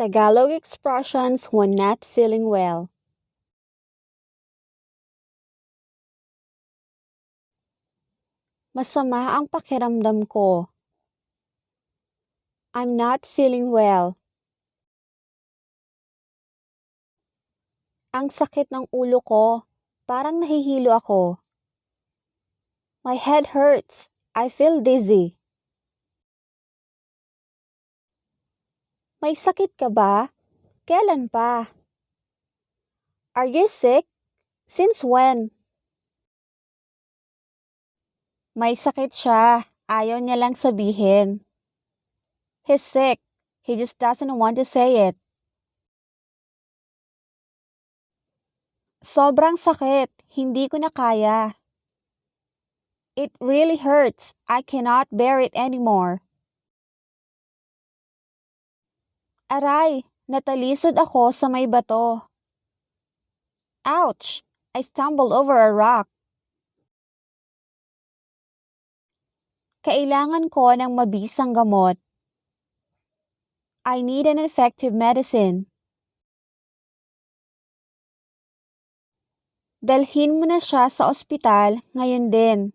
Tagalog expressions when not feeling well. Masama ang pakiramdam ko. I'm not feeling well. Ang sakit ng ulo ko, parang nahihilo ako. My head hurts. I feel dizzy. May sakit ka ba? Kailan pa? Are you sick? Since when? May sakit siya. Ayaw niya lang sabihin. He's sick. He just doesn't want to say it. Sobrang sakit. Hindi ko na kaya. It really hurts. I cannot bear it anymore. Aray, natalisod ako sa may bato. Ouch! I stumbled over a rock. Kailangan ko ng mabisang gamot. I need an effective medicine. Dalhin mo na siya sa ospital ngayon din.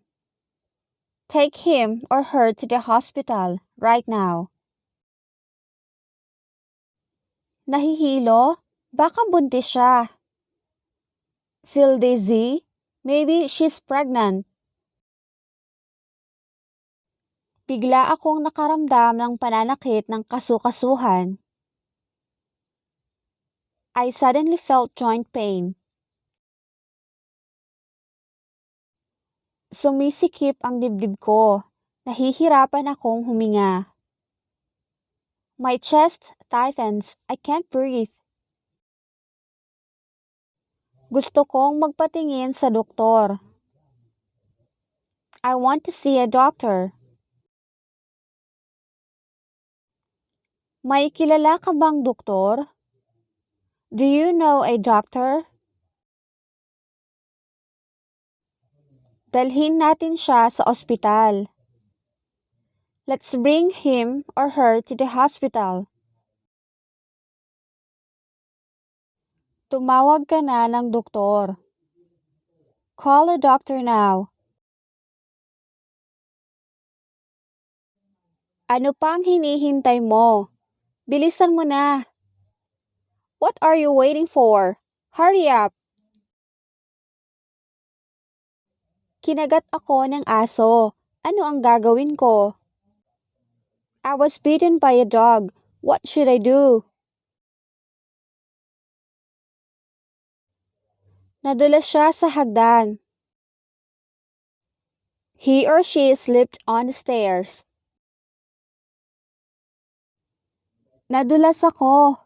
Take him or her to the hospital right now. Nahihilo? Baka buntis siya. Feel dizzy? Maybe she's pregnant. Bigla akong nakaramdam ng pananakit ng kasukasuhan. I suddenly felt joint pain. Sumisikip ang dibdib ko. Nahihirapan akong huminga. My chest tightens. I can't breathe. Gusto kong magpatingin sa doktor. I want to see a doctor. May kilala ka bang doktor? Do you know a doctor? Dalhin natin siya sa ospital. Let's bring him or her to the hospital. Tumawag ka na ng doktor. Call a doctor now. Ano pang hinihintay mo? Bilisan mo na. What are you waiting for? Hurry up! Kinagat ako ng aso. Ano ang gagawin ko? I was bitten by a dog. What should I do? Nadulas siya sa hagdan. He or she slipped on the stairs. Nadulas ako.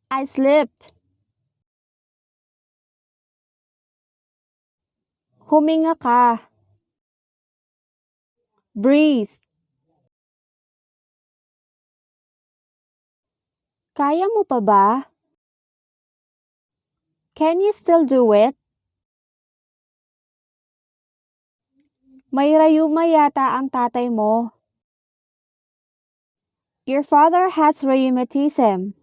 I slipped. Huminga ka. Breathe. Kaya mo pa ba? Can you still do it? May rayuma yata ang tatay mo. Your father has rheumatism.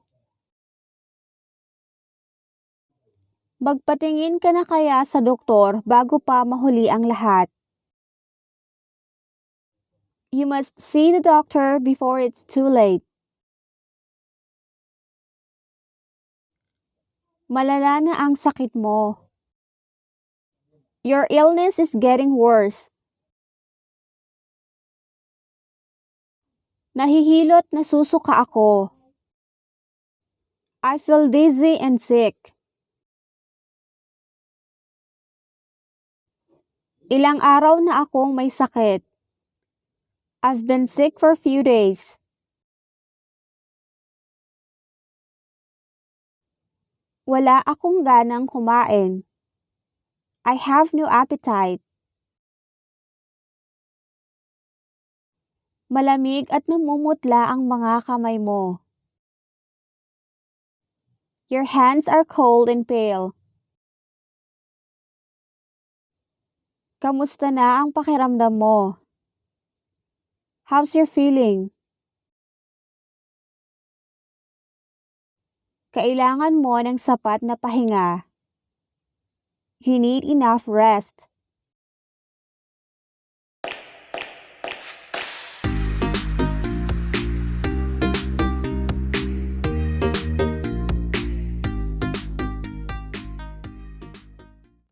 Magpatingin ka na kaya sa doktor bago pa mahuli ang lahat. You must see the doctor before it's too late. Malala na ang sakit mo. Your illness is getting worse. Nahihilot na susuka ako. I feel dizzy and sick. Ilang araw na akong may sakit. I've been sick for a few days. Wala akong ganang kumain. I have no appetite. Malamig at namumutla ang mga kamay mo. Your hands are cold and pale. Kamusta na ang pakiramdam mo? How's your feeling? Kailangan mo ng sapat na pahinga. You need enough rest.